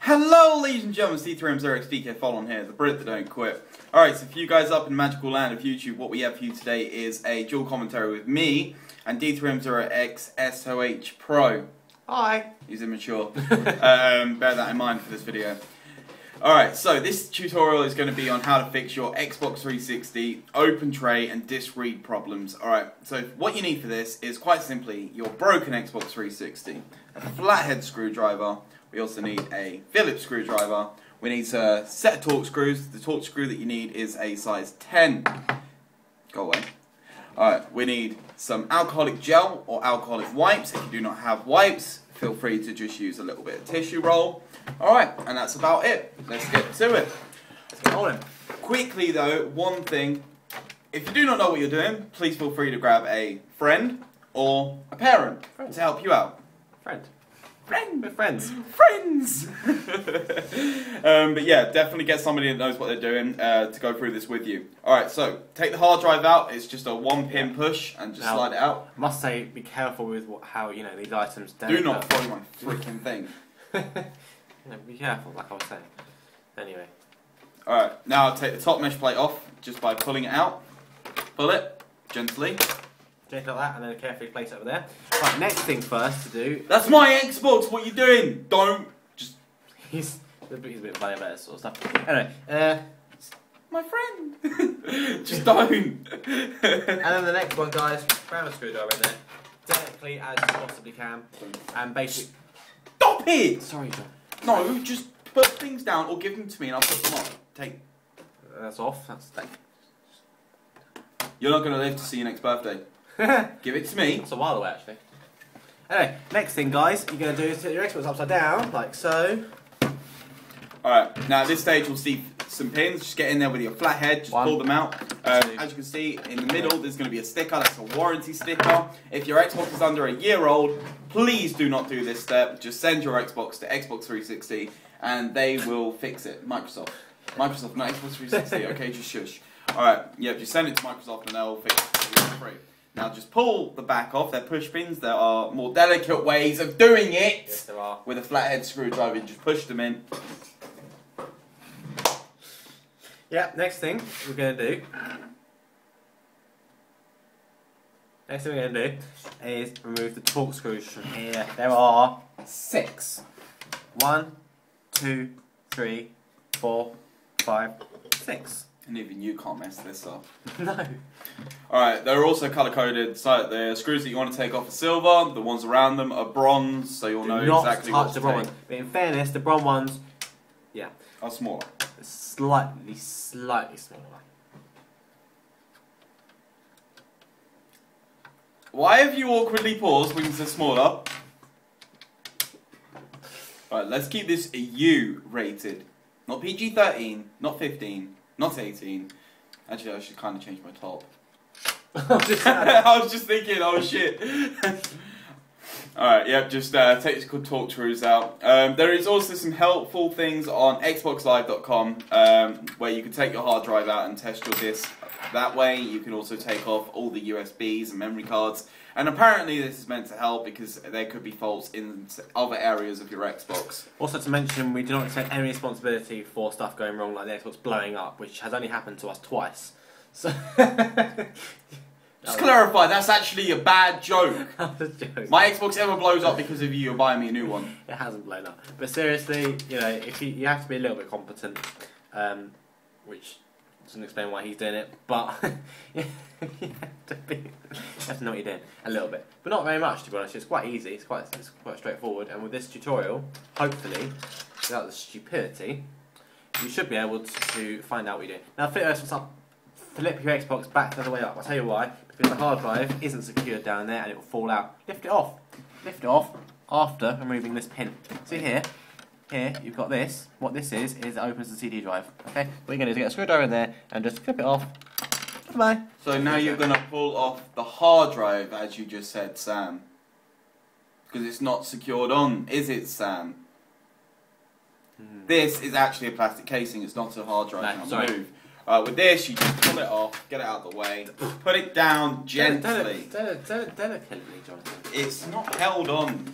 Hello ladies and gentlemen, C3M0XDK Follow-on here, the Brit that don't quit. Alright, so for you guys up in the magical land of YouTube, what we have for you today is a dual commentary with me and D3M0XSOH Pro. Hi. He's immature. Bear that in mind for this video. Alright, so this tutorial is going to be on how to fix your Xbox 360 open tray and disc read problems. Alright, so what you need for this is quite simply your broken Xbox 360, a flathead screwdriver. We also need a Phillips screwdriver. We need a set of Torx screws. The Torx screw that you need is a size 10. Go away. Alright, we need some alcoholic gel or alcoholic wipes. If you do not have wipes, feel free to just use a little bit of tissue roll. Alright, and that's about it. Let's get to it. Let's get rolling. Quickly though, one thing. If you do not know what you're doing, please feel free to grab a friend or a parent to help you out. Friend. We're friends. Friends! But yeah, definitely get somebody that knows what they're doing to go through this with you. Alright, so take the hard drive out. It's just a one-pin push and just slide it out. I must say, be careful with how, these items don't... Do not throw my freaking thing. Be careful, like I was saying. Anyway. Alright, now take the top mesh plate off just by pulling it out. Pull it gently. Just like that, and then carefully place it over there. Right, next thing first to do... That's my Xbox, what are you doing? Don't just... He's a bit funny about this sort of stuff. Anyway, my friend! Just don't! and then the next one, guys, grab a screwdriver in there, delicately as you possibly can, and basically... Stop it! Sorry, John. No, just put things down or give them to me and I'll put them on. Take... That's off, that's... You're not going to live to see your next birthday. Give it to me. It's a while away, actually. Anyway, next thing, guys, you're going to do is put your Xbox upside down, like so. Alright, now at this stage we'll see some pins. Just get in there with your flat head, just pull them out. As you can see, in the middle there's going to be a sticker. That's a warranty sticker. If your Xbox is under a year old, please do not do this step. Just send your Xbox to Xbox 360 and they will fix it. Microsoft, not Xbox 360, okay, just shush. Alright, yeah, just send it to Microsoft and they'll fix it for free. Now just pull the back off. They're push pins. There are more delicate ways of doing it. Yes, there are. With a flathead screwdriver, just push them in. Yeah, next thing we're going to do is remove the Torx screws from here. There are 6. 1, 2, 3, 4, 5, 6. And even you can't mess this up. No. Alright, they're also colour coded, so the screws that you want to take off are silver, the ones around them are bronze, so you'll know exactly what to take. Bronze. But in fairness, the bronze ones, yeah, are smaller. Slightly smaller. Why have you awkwardly paused when it's smaller? Alright, let's keep this U rated. Not PG-13, not 15. Not 18. Actually, I should kind of change my top. I was just thinking, oh shit. Alright, yep, just take the Torx screws out. There is also some helpful things on xboxlive.com where you can take your hard drive out and test your disc that way. You can also take off all the USBs and memory cards. And apparently this is meant to help because there could be faults in other areas of your Xbox. Also to mention, we do not take any responsibility for stuff going wrong like the Xbox blowing up, which has only happened to us twice. So just clarify, that's actually a bad joke. That was a joke. My Xbox ever blows up because of you buying me a new one. It hasn't blown up. But seriously, if you have to be a little bit competent, which doesn't explain why he's doing it, but you have to know what you're doing a little bit, but not very much, to be honest. It's quite easy. It's quite straightforward. And with this tutorial, hopefully, without the stupidity, you should be able to find out what you're doing. Now, flip your Xbox back the other way up. I'll tell you why. Because the hard drive isn't secured down there, and it will fall out. Lift it off. Lift it off after removing this pin. See here. Here, you've got this. What this is it opens the CD drive. Okay? What you're going to do is get a screwdriver in there and just clip it off. Bye-bye. So now you're going to pull off the hard drive, as you just said, Sam. Because it's not secured on, is it, Sam? This is actually a plastic casing, it's not a hard drive. No, sorry. With this, you just pull it off, get it out of the way, put it down gently. Delicately, Jonathan. It's not held on.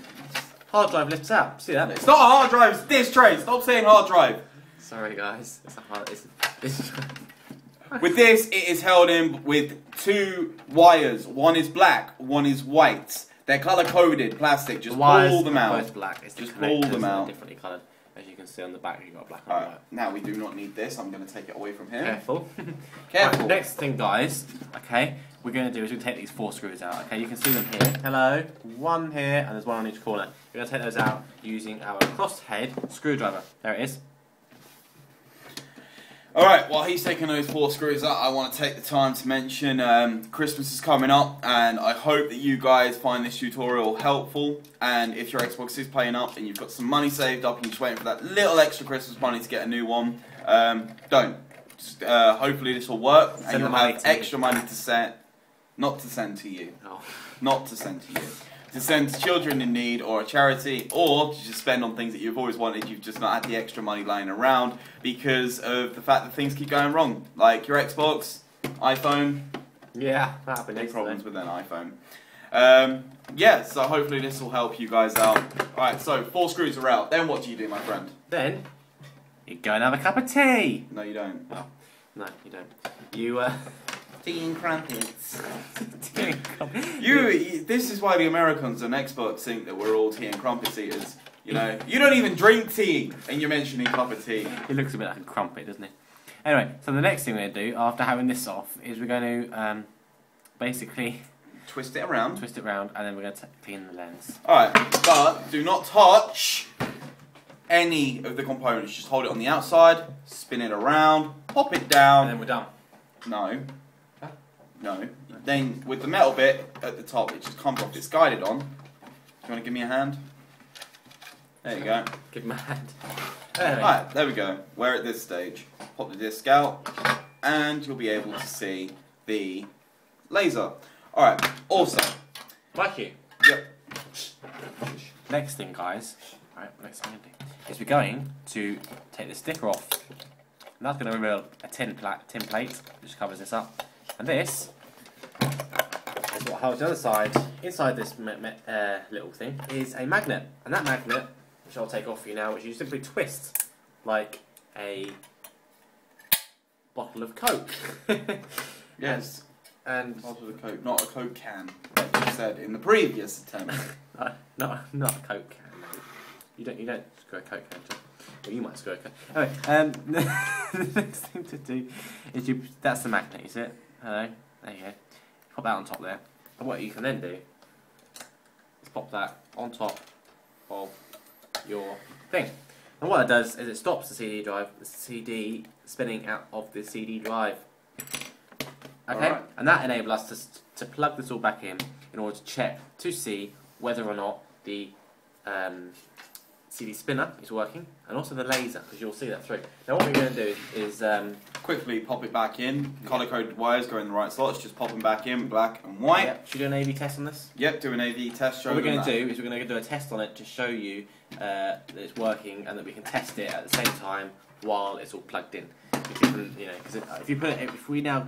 hard drive lifts out. See that? It's not a hard drive, it's this tray. Stop saying hard drive. Sorry guys, it's a hard. It's With this, it is held in with 2 wires. One is black, one is white. They're color coded plastic. Just pull them out. Both black. It's just pull them out. Differently coloured, as you can see on the back. You've got black and Alright, white. now we do not need this. I'm going to take it away from here. Careful. Careful. Right, next thing, guys. Okay, we're going to do is we're going to take these 4 screws out. Okay, you can see them here. Hello. One here, and there's one on each corner. We're going to take those out using our crosshead screwdriver. There it is. Alright, while he's taking those 4 screws out, I want to take the time to mention Christmas is coming up, and I hope that you guys find this tutorial helpful. And if your Xbox is playing up and you've got some money saved up and you're just waiting for that little extra Christmas money to get a new one, don't. Just, hopefully this will work, and you'll have extra money to send, not to send to you, not to send to you. To send to children in need or a charity, or to just spend on things that you've always wanted. You've just not had the extra money lying around because of the fact that things keep going wrong, like your Xbox, iPhone. Yeah, that happened. Big problems with an iPhone. Yeah, so hopefully this will help you guys out. All right, so 4 screws are out. Then what do you do, my friend? Then you go and have a cup of tea. No, you don't. Oh, no, you don't. You Tea and crumpets. tea and crumpets. This is why the Americans and experts think that we're all tea and crumpets eaters. You know, you don't even drink tea, and you're mentioning cup of tea. He looks a bit like a crumpet, doesn't he? Anyway, so the next thing we're going to do after having this off is we're going to basically twist it around, and then we're going to clean the lens. Alright, but do not touch any of the components. Just hold it on the outside, spin it around, pop it down. And then we're done. No. No. Then with the metal bit at the top, it just comes off. It's guided on. Do you want to give me a hand? There you go. Give him a hand. Alright, there we go. We're at this stage. Pop the disc out, and you'll be able to see the laser. Alright, also. Like you. Yep. Next thing, guys. Alright, next thing we're going to do is we're going to take the sticker off. And that's going to reveal a tin plate, which covers this up. And this is what holds the other side. Inside this little thing is a magnet. And that magnet, which I'll take off for you now, which you simply twist like a bottle of Coke. Yes. And bottle of Coke, not a Coke can, like you said in the previous attempt. not a Coke can. No. You don't screw a Coke can. Well, you might screw a Coke. Anyway, the next thing to do is that's the magnet, you see it? Hello, there you go. Pop that on top there. And what you can then do is pop that on top of your thing. And what it does is it stops the CD spinning out of the CD drive. Okay, right. And that enables us to plug this all back in order to check to see whether or not the CD spinner is working, and also the laser, because you'll see that through. Now what we're going to do is quickly pop it back in. Colour-coded wires go in the right slots. Just pop them back in, black and white. Yep. Should we do an AV test on this? Yep, do an AV test. What we're going to do is we're going to do a test on it to show you that it's working and that we can test it at the same time while it's all plugged in. Because, you know, if we now,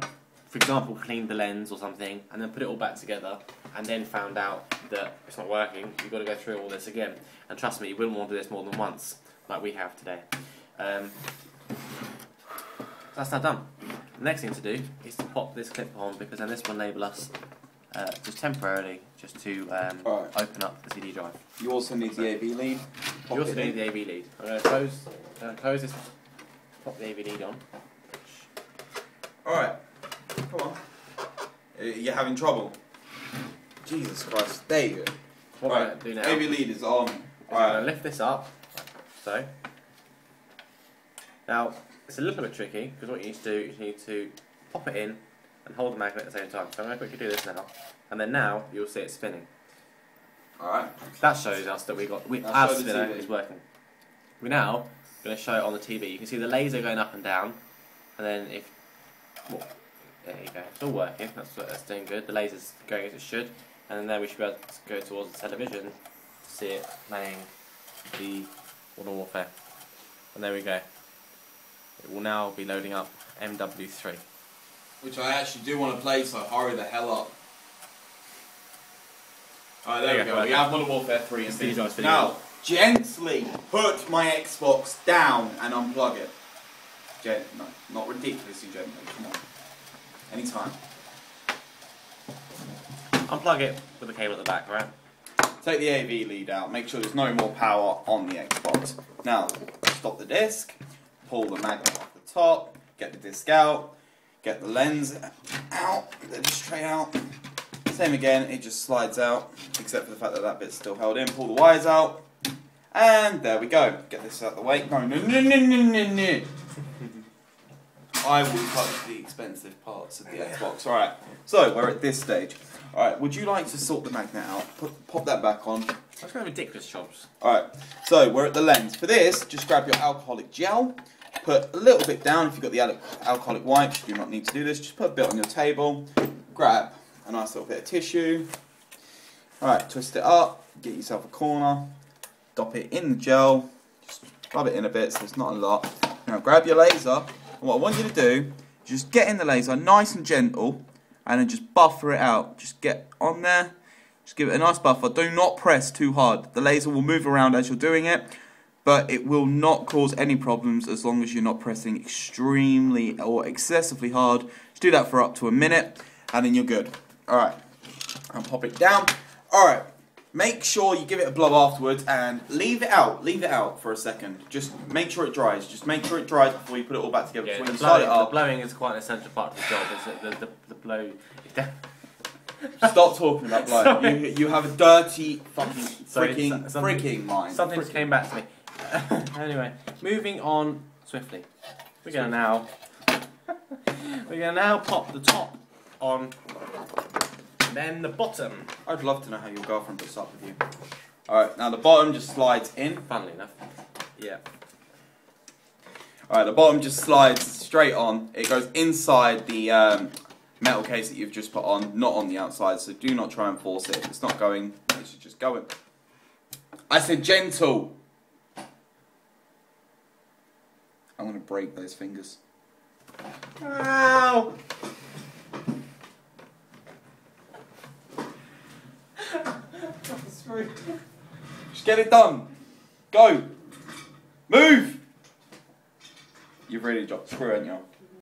for example, cleaned the lens or something and then put it all back together and then found out that it's not working, you've got to go through all this again. And trust me, you wouldn't want to do this more than once, like we have today. That's now done. The next thing to do is to pop this clip on, because then this will enable us just temporarily just to open up the CD drive. You also need the AV lead. You also need the AV lead. I'm going to close this, pop the AV lead on. Alright, come on. You're having trouble. Jesus Christ, there you go. What we're going to do now, AV lead is on. I'm going to lift this up, so. Now, it's a little bit tricky, because what you need to do is you need to pop it in and hold the magnet at the same time. So I'm going to quickly do this now, and then now you'll see it spinning. Alright. That shows us that our spinner is working. We're now going to show it on the TV. You can see the laser going up and down, and then there you go, it's all working, that's doing good. The laser's going as it should, and then we should be able to go towards the television to see it playing the Modern Warfare. And there we go. It will now be loading up MW3. Which I actually do want to play, so hurry the hell up. Alright, there we go. We have Modern Warfare 3 and These guys now, gently put my Xbox down and unplug it. No, not ridiculously gently. Come on. Anytime. Unplug it with the cable at the back, right? Take the AV lead out. Make sure there's no more power on the Xbox. Now, stop the disc. Pull the magnet off the top. Get the disc out. Get the lens out. Get the disc tray out. Same again. It just slides out, except for the fact that that bit's still held in. Pull the wires out. And there we go. Get this out of the way. No. I will touch the expensive parts of the Xbox. Alright, so we're at this stage. Alright, would you like to sort the magnet out? Pop that back on. That's kind of ridiculous, Chops. Alright, so we're at the lens. For this, just grab your alcoholic gel. Put a little bit down if you've got the alcoholic wipes. You do not need to do this. Just put a bit on your table. Grab a nice little bit of tissue. Alright, twist it up. Get yourself a corner. Dop it in the gel. Just rub it in a bit so it's not a lot. Now grab your laser. And what I want you to do is just get in the laser nice and gentle and then just buffer it out. Just get on there. Just give it a nice buffer. Do not press too hard. The laser will move around as you're doing it, but it will not cause any problems as long as you're not pressing extremely or excessively hard. Just do that for up to a minute and then you're good. Alright, I'll pop it down. Alright, make sure you give it a blow afterwards and leave it out for a second. Just make sure it dries. Just make sure it dries before you put it all back together. Yeah, Before you start it up. the blowing is quite an essential part of the job, isn't it? The blow... Stop talking about blowing. You have a dirty fucking freaking mind. Something just came back to me. Anyway, moving on swiftly. We're gonna now pop the top on, then the bottom. I'd love to know how your girlfriend puts up with you. Alright, now the bottom just slides in. Funnily enough. Yeah. Alright, the bottom just slides straight on. It goes inside the metal case that you've just put on, not on the outside, so do not try and force it. If it's not going, it should just go in. I said gentle. I'm going to break those fingers. Ow! Just get it done. Go. Move. You've really dropped the screw, haven't you?